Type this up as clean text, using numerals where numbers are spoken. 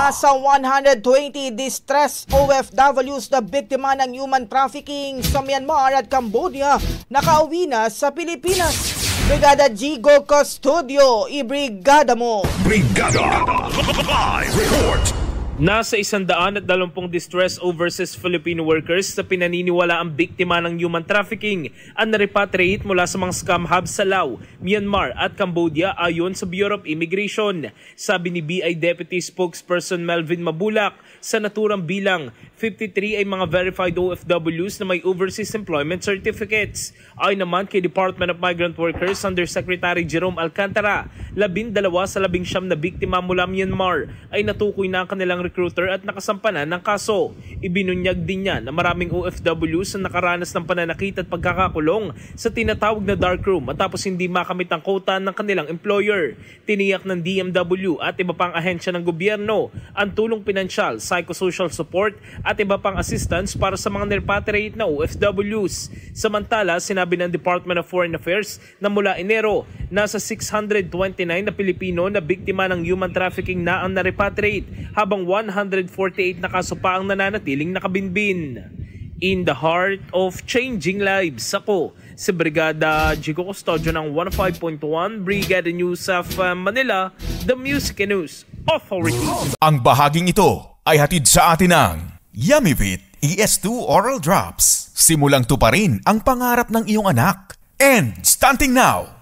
Nasa 120 distressed OFWs na biktima ng human trafficking sa Myanmar at Cambodia nakauwi na sa Pilipinas. Brigada Jigo Custodio, ibrigada mo! Brigada! Live report! Nasa 120 distressed overseas Filipino workers na pinaniniwala ang biktima ng human trafficking ang na-repatriate mula sa mga scam hubs sa Laos, Myanmar at Cambodia ayon sa Bureau of Immigration. Sabi ni BI Deputy Spokesperson Melvin Mabulak, sa naturang bilang 53 ay mga verified OFWs na may overseas employment certificates. Ayon naman kay Department of Migrant Workers Undersecretary Jerome Alcantara, 12 sa 19 na biktima mula Myanmar ay natukoy na ang kanilang recruiter at nakasampanan ng kaso. Ibinunyag din niya na maraming OFWs na nakaranas ng pananakit at pagkakakulong sa tinatawag na dark room matapos hindi makamit ang quota ng kanilang employer. Tiniyak ng DMW at iba pang ahensya ng gobyerno ang tulong pinansyal, psychosocial support at iba pang assistance para sa mga nirepatriate na OFWs. Samantala, sinabi ng Department of Foreign Affairs na mula Enero, nasa 629 na Pilipino na biktima ng human trafficking na ang narepatriate habang 148 na kaso pa ang nananatiling nakabinbin. In the heart of changing lives, ako si Brigada Jigo Custodio ng 105.1 Brigada News of Manila, the Music and News Authority. Ang bahaging ito ay hatid sa atin ng Yummyvit ES2 Oral Drops. Simulang tuparin ang pangarap ng iyong anak. And stunting now!